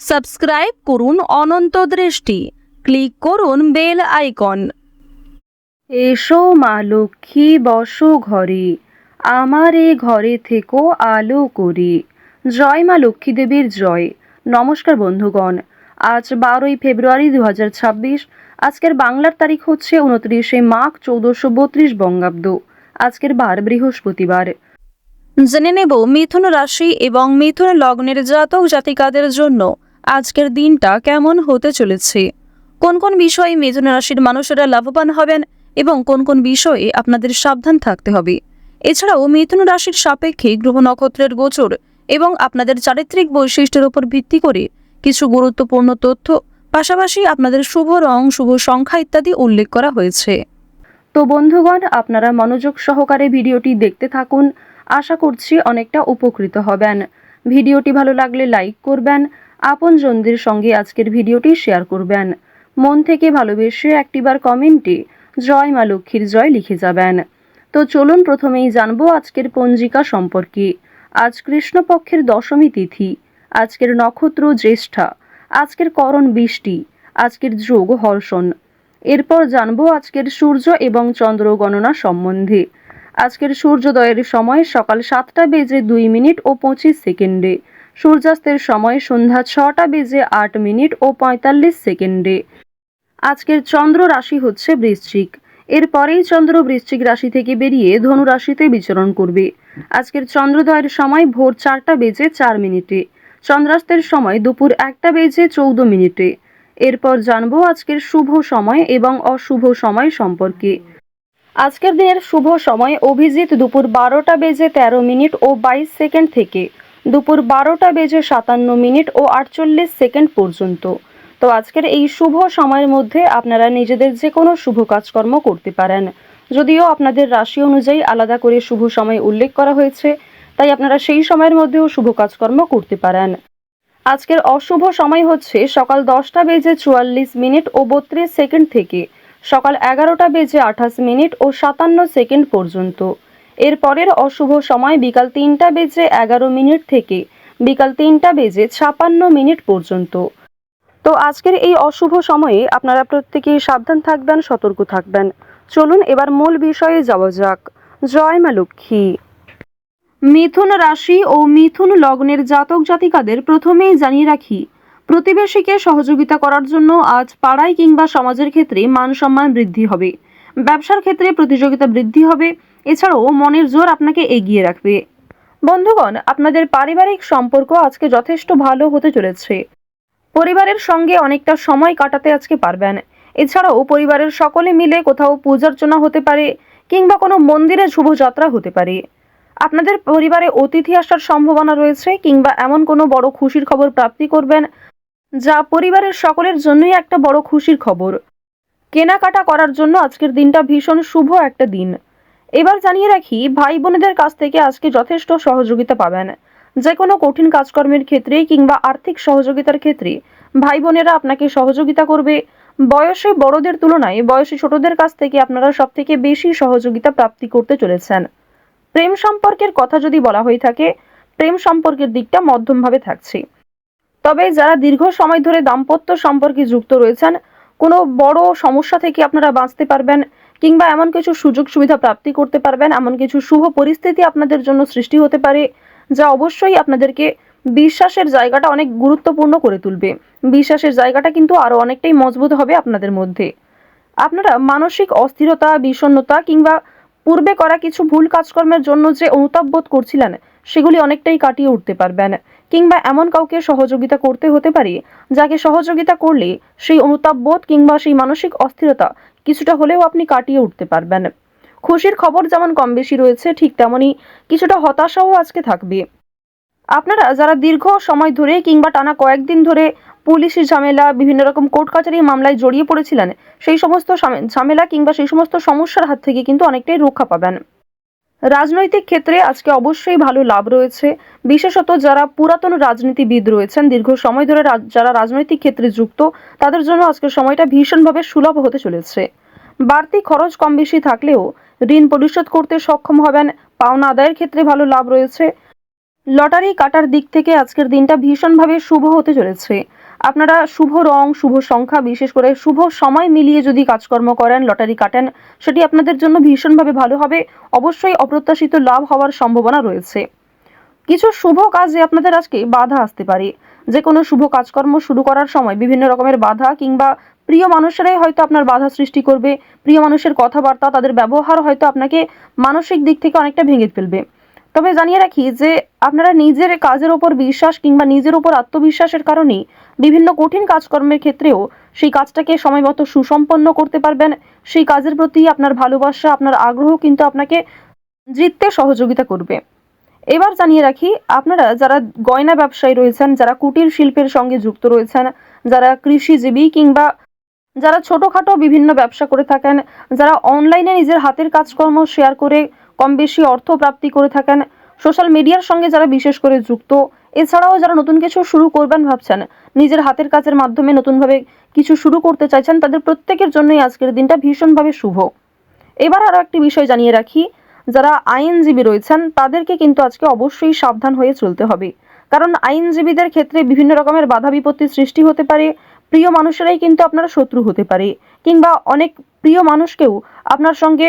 Subscribe করুন অনন্ত দৃষ্টি, click করুন বেল আইকন। এসো মা লক্ষ্মী বসো ঘরে, আমার এ ঘরে থেকো আলো করে। জয় মা লক্ষ্মী দেবীর জয়। নমস্কার বন্ধুগণ, আজ 12ই ফেব্রুয়ারি 2026। আজকের বাংলার তারিখ হচ্ছে 29শে মাঘ 1432 বঙ্গাব্দ। আজকের বার বৃহস্পতিবার। জেনে নেব মিথুন রাশি এবং মিথুন লগ্নের জাতক জাতিকাদের জন্য আজকের দিনটা কেমন হতে চলেছে, কোন কোন বিষয়ে মিথুন রাশির মানুষেরা লাভবান হবেন এবং কোন কোন বিষয়ে আপনাদের সাবধান থাকতে হবে। এছাড়াও মিথুন রাশির সাপেক্ষে গ্রহ নক্ষত্রের গোচর এবং আপনাদের চারিত্রিক বৈশিষ্ট্যের উপর ভিত্তি করে কিছু গুরুত্বপূর্ণ তথ্য, পাশাপাশি আপনাদের শুভ রং, শুভ সংখ্যা ইত্যাদি উল্লেখ করা হয়েছে। তো বন্ধুগণ, আপনারা মনোযোগ সহকারে ভিডিওটি দেখতে থাকুন। আশা করছি অনেকটা উপকৃত হবেন। ভিডিওটি ভালো লাগলে লাইক করবেন, আপনজনদের সঙ্গে আজকের ভিডিওটি শেয়ার করবেন। মন থেকে ভালোবেসে একটিবার কমেন্টে জয় মা লক্ষ্মীর জয় লিখে যাবেন। তো চলুন প্রথমেই জানবো আজকের পঞ্জিকা সম্পর্কে। আজ কৃষ্ণপক্ষের দশমী তিথি, আজকের নক্ষত্র জ্যেষ্ঠা, আজকের করণ বৃষ্টি, আজকের যোগ হর্ষণ। এরপর জানবো আজকের সূর্য এবং চন্দ্র গণনা সম্বন্ধে। আজকের সূর্যোদয়ের সময় সকাল 7টা বেজে 2 মিনিট ও 25 সেকেন্ডে, সূর্যাস্তের সময় সন্ধ্যা 6টা বেজে 8 মিনিট ও 45 সেকেন্ডে। আজকের চন্দ্র রাশি হচ্ছে বৃশ্চিক। এরপরেই চন্দ্র বৃশ্চিক রাশি থেকে বেরিয়ে ধনু রাশিতে বিচরণ করবে। আজকের চন্দ্রোদয়ের সময় ভোর 4টা বেজে 4 মিনিটে, চন্দ্রাস্তের সময় দুপুর 1টা বেজে 14 মিনিটে। এরপর জানবো আজকের শুভ সময় এবং অশুভ সময় সম্পর্কে। আজকের দিনের শুভ সময় অভিজিৎ দুপুর 12টা বেজে 13 মিনিট ও 22 সেকেন্ড থেকে দুপুর 12টা বেজে 57 মিনিট ও 48 সেকেন্ড পর্যন্ত। তো আজকের এই শুভ সময়ের মধ্যে আপনারা নিজেদের যে কোনো শুভ কাজকর্ম করতে পারেন। যদিও আপনাদের রাশি অনুযায়ী আলাদা করে শুভ সময় উল্লেখ করা হয়েছে, তাই আপনারা সেই সময়ের মধ্যেও শুভ কাজকর্ম করতে পারেন। আজকের অশুভ সময় হচ্ছে সকাল 10টা বেজে 44 মিনিট ও 32 সেকেন্ড থেকে সকাল 11টা বেজে 28 মিনিট ও 57 সেকেন্ড পর্যন্ত। এরপরের অশুভ সময় বিকাল 3টা বেজে 11 মিনিট থেকে বিকাল 3টা বেজে 56 মিনিট পর্যন্ত। তো আজকের এই অশুভ সময়ে আপনারা প্রত্যেকেই সাবধান থাকবেন, সতর্ক থাকবেন। চলুন এবার মূল বিষয়ে যাওয়া যাক। জয় মা লক্ষ্মী। মিথুন রাশি ও মিথুন লগ্নের জাতক জাতিকাদের প্রথমেই জানিয়ে রাখি, প্রতিবেশীকে সহযোগিতা করার জন্য আজ পাড়ায় কিংবা সমাজের ক্ষেত্রে মান সম্মান বৃদ্ধি হবে। ব্যবসার ক্ষেত্রে প্রতিযোগিতা বৃদ্ধি হবে। এছাড়াও মনের জোর আপনাকে এগিয়ে রাখবে। বন্ধুগণ, আপনাদের পারিবারিক সম্পর্ক আজকে যথেষ্ট ভালো হতে চলেছে। পরিবারের সঙ্গে অনেকটা সময় কাটাতে আজকে পারবেন। এছাড়াও পরিবারের সকলে মিলে কোথাও পূজার্চনা হতে পারে কিংবা কোনো মন্দিরে শুভযাত্রা হতে পারে। আপনাদের পরিবারে অতিথি আসার সম্ভাবনা রয়েছে কিংবা এমন কোনো বড় খুশির খবর প্রাপ্তি করবেন, যা পরিবারের সকলের জন্যই একটা বড় খুশির খবর। কেনাকাটা করার জন্য আজকের দিনটা ভীষণ শুভ একটা দিন। এবার জানিয়ে রাখি, ভাই বোনেদের কাছ থেকে আজকে যথেষ্ট সহযোগিতা পাবেন। যে কোনো কঠিন কাজকর্মের ক্ষেত্রে কিংবা আর্থিক সহযোগিতার ক্ষেত্রে ভাই বোনেরা আপনাকে সহযোগিতা করবে। বয়সে বড়দের তুলনায় বয়সে ছোটদের কাছ থেকে আপনারা সব থেকে বেশি সহযোগিতা প্রাপ্তি করতে চলেছেন। প্রেম সম্পর্কের কথা যদি বলা হয়ে থাকে, প্রেম সম্পর্কের দিকটা মধ্যমভাবে থাকছে। তবে যারা দীর্ঘ সময় ধরে দাম্পত্য সম্পর্কে যুক্ত রয়েছেন, কোনো বড় সমস্যা থেকে আপনারা বাঁচতে পারবেন কিংবা এমন কিছু সুযোগ সুবিধা প্রাপ্তি করতে পারবেন, এমন কিছু শুভ পরিস্থিতি আপনাদের জন্য সৃষ্টি হতে পারে, যা অবশ্যই আপনাদেরকে বিশ্বাসের জায়গাটা অনেক গুরুত্বপূর্ণ করে তুলবে। বিশ্বাসের জায়গাটা কিন্তু আরো অনেকটাই মজবুত হবে আপনাদের মধ্যে। আপনারা মানসিক অস্থিরতা, বিষণ্ণতা কিংবা পূর্বে করা কিছু ভুল কাজকর্মের জন্য যে অনুতাপ বোধ করছিলেন, সেগুলি অনেকটাই কাটিয়ে উঠতে পারবেন। কিংবা এমন কাউকে সহযোগিতা করতে হতে পারে, যাকে সহযোগিতা করলে সেই অনুতাপ বোধ কিংবা সেই মানসিক অস্থিরতা কিছুটা হলেও আপনি কাটিয়ে উঠতে পারবেন। খুশির খবর যেমন কম বেশি রয়েছে, ঠিক তেমনই কিছুটা হতাশাও আজকে থাকবে। আপনারা যারা দীর্ঘ সময় ধরে কিংবা টানা কয়েকদিন ধরে পুলিশি ঝামেলা, বিভিন্ন রকম কোর্ট কাচারি মামলায় জড়িয়ে পড়েছিলেন, সেই সমস্ত ঝামেলা কিংবা সেই সমস্ত সমস্যার হাত থেকে কিন্তু অনেকটাই রক্ষা পাবেন। রাজনৈতিক ক্ষেত্রে আজকে অবশ্যই ভালো লাভ রয়েছে। বিশেষত যারা পুরাতন রাজনীতিবিদ রয়েছেন, দীর্ঘ সময় ধরে যারা রাজনৈতিক ক্ষেত্রে যুক্ত, তাদের জন্য আজকের সময়টা ভীষণভাবে সুলভ হতে চলেছে। বাড়তি খরচ কম বেশি থাকলেও ঋণ পরিশোধ করতে সক্ষম হবেন। পাওনা আদায়ের ক্ষেত্রে ভালো লাভ রয়েছে। লটারি কাটার দিক থেকে আজকের দিনটা ভীষণভাবে শুভ হতে চলেছে। আপনারা শুভ রং, শুভ সংখ্যা, বিশেষ করে শুভ সময় মিলিয়ে যদি কাজকর্ম করেন, লটারি কাটেন, সেটি আপনাদের জন্য ভীষণভাবে ভালো হবে। অবশ্যই অপ্রত্যাশিত লাভ হওয়ার সম্ভাবনা রয়েছে। কিছু শুভ কাজে আপনাদের আজকে বাধা আসতে পারে। যে কোনো শুভ কাজকর্ম শুরু করার সময় বিভিন্ন রকমের বাধা কিংবা প্রিয় মানুষেরাই হয়তো আপনার বাধা সৃষ্টি করবে। প্রিয় মানুষের কথাবার্তা, তাদের ব্যবহার হয়তো আপনাকে মানসিক দিক থেকে অনেকটা ভেঙে ফেলবে। তবে জানিয়ে রাখি যে আপনারা নিজের কাজের ওপর বিশ্বাস কিংবা নিজের ওপর আত্মবিশ্বাসের কারণেই বিভিন্ন কঠিন কাজকর্মের ক্ষেত্রেও সেই কাজটাকে সময়মতো সুসম্পন্ন করতে পারবেন। সেই কাজের প্রতি আপনার ভালোবাসা, আপনার আগ্রহ কিন্তু আপনাকে জিততে সহযোগিতা করবে। এবার জানিয়ে রাখি, আপনারা যারা গয়না ব্যবসায়ী রয়েছেন, যারা কুটির শিল্পের সঙ্গে যুক্ত রয়েছেন, যারা কৃষিজীবী কিংবা যারা ছোটোখাটো বিভিন্ন ব্যবসা করে থাকেন, যারা অনলাইনে নিজের হাতের কাজকর্ম শেয়ার করে কম বেশি অর্থ প্রাপ্তি করে থাকেন, সোশ্যাল মিডিয়ার সঙ্গে যারা বিশেষ করে যুক্ত, এছাড়াও যারা নতুন কিছু শুরু করবেন ভাবছেন, নিজের হাতের কাজের মাধ্যমে নতুনভাবে কিছু শুরু করতে চাইছেন, তাদের প্রত্যেকের জন্যই আজকের দিনটা ভীষণভাবে শুভ। এবার আরও একটি বিষয় জানিয়ে রাখি, যারা আইনজীবী রয়েছেন তাদেরকে কিন্তু আজকে অবশ্যই সাবধান হয়ে চলতে হবে। কারণ আইনজীবীদের ক্ষেত্রে বিভিন্ন রকমের বাধা বিপত্তির সৃষ্টি হতে পারে। প্রিয় মানুষেরাই কিন্তু আপনার শত্রু হতে পারে, কিংবা অনেক প্রিয় মানুষকেও আপনার সঙ্গে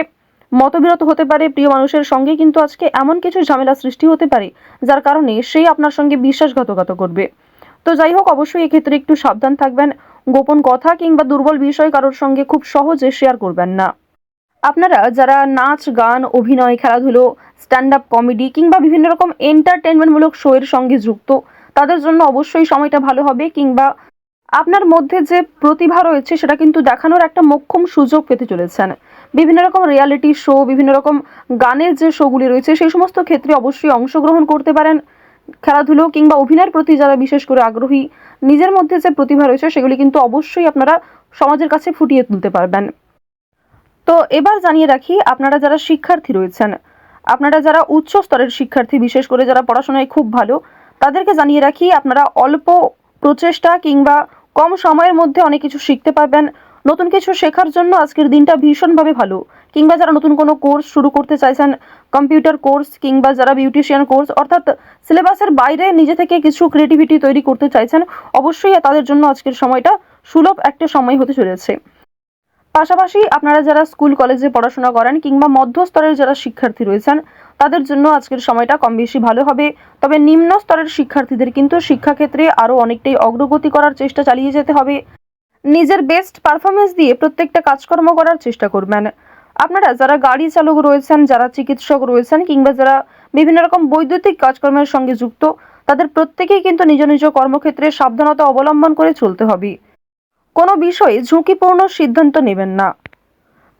মতবিরোধ হতে পারে। প্রিয় মানুষের সঙ্গে কিন্তু আজকে এমন কিছু ঝামেলা সৃষ্টি হতে পারে যার কারণে সেই আপনার সঙ্গে বিশ্বাসঘাতকতা করবে। তো যাই হোক, অবশ্যই এক্ষেত্রে একটু সাবধান থাকবেন। গোপন কথা কিংবা দুর্বল বিষয় কারোর সঙ্গে খুব সহজে শেয়ার করবেন না। আপনারা যারা নাচ, গান, অভিনয়, খেলাধুলো, স্ট্যান্ড আপ কমেডি কিংবা বিভিন্ন রকম এন্টারটেনমেন্টমূলক শো এর সঙ্গে যুক্ত, তাদের জন্য অবশ্যই সময়টা ভালো হবে। কিংবা আপনার মধ্যে যে প্রতিভা রয়েছে সেটা কিন্তু দেখানোর একটা মোক্ষম সুযোগ পেতে চলেছেন। বিভিন্ন রকম রিয়ালিটি শো, বিভিন্ন রকম গানের যে শোগুলি রয়েছে সেই সমস্ত ক্ষেত্রে অবশ্যই অংশগ্রহণ করতে পারেন। খেলাধুলো কিংবা অভিনয়ের প্রতি যারা বিশেষ করে আগ্রহী, নিজের মধ্যে যে প্রতিভা রয়েছে সেগুলি কিন্তু অবশ্যই আপনারা সমাজের কাছে ফুটিয়ে তুলতে পারবেন। তো এবার জানিয়ে রাখি, আপনারা যারা শিক্ষার্থী রয়েছেন, আপনারা যারা উচ্চ স্তরের শিক্ষার্থী, বিশেষ করে যারা পড়াশোনায় খুব ভালো, তাদেরকে জানিয়ে রাখি আপনারা অল্প প্রচেষ্টা কিংবা কম সময়ের মধ্যে অনেক কিছু শিখতে পারবেন। নতুন কিছু শেখার জন্য আজকের দিনটা ভীষণভাবে ভালো। কিংবা যারা নতুন কোনো কোর্স শুরু করতে চাইছেন, কম্পিউটার কোর্স কিংবা যারা বিউটিশিয়ান কোর্স, অর্থাৎ সিলেবাসের বাইরে নিজে থেকে কিছু ক্রিয়েটিভিটি তৈরি করতে চাইছেন, অবশ্যই তাদের জন্য আজকের সময়টা সুলভ একটা সময় হতে চলেছে। পাশাপাশি আপনারা যারা স্কুল কলেজে পড়াশোনা করেন কিংবা মধ্যস্তরের যারা শিক্ষার্থী রয়েছেন, তাদের জন্য আজকের সময়টা কম বেশি ভালো হবে। তবে নিম্ন স্তরের শিক্ষার্থীদের কিন্তু শিক্ষাক্ষেত্রে আরও অনেকটাই অগ্রগতি করার চেষ্টা চালিয়ে যেতে হবে। নিজের বেস্ট পারফরমেন্স দিয়ে প্রত্যেকটা কাজকর্ম করার চেষ্টা করবেন। আপনারা যারা গাড়ি চালক রয়েছেন, যারা চিকিৎসক রয়েছেন কিংবা যারা বিভিন্ন রকম বৈদ্যুতিক কাজকর্মের সঙ্গে যুক্ত, তাদের প্রত্যেকেই কিন্তু নিজ নিজ কর্মক্ষেত্রে সাবধানতা অবলম্বন করে চলতে হবে। কোনো বিষয়ে ঝুঁকিপূর্ণ সিদ্ধান্ত নেবেন না।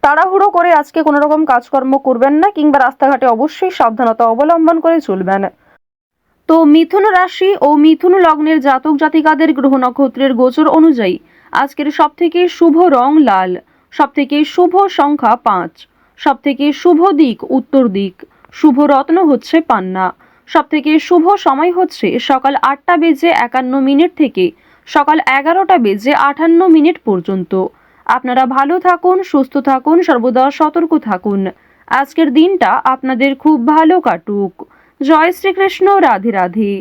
তাড়াহুড়ো করে আজকে কোনো রকম কাজকর্ম করবেন না কিংবা রাস্তাঘাটে অবশ্যই সাবধানতা অবলম্বন করে চলবেন। তো মিথুন রাশি ও মিথুন লগ্নের জাতক জাতিকাদের গ্রহ নক্ষত্রের গোচর অনুযায়ী আজকের সবথেকে শুভ রং লাল, সবথেকে শুভ সংখ্যা 5, সবথেকে শুভ দিক উত্তর দিক, শুভ রত্ন হচ্ছে পান্না, সবথেকে শুভ সময় হচ্ছে সকাল 8টা বেজে 51 মিনিট থেকে সকাল 11টা বেজে 58 মিনিট পর্যন্ত। আপনারা ভালো থাকুন, সুস্থ থাকুন, সর্বদা সতর্ক থাকুন। আজকের দিনটা আপনাদের খুব ভালো কাটুক। জয় শ্রীকৃষ্ণ। রাধে রাধে।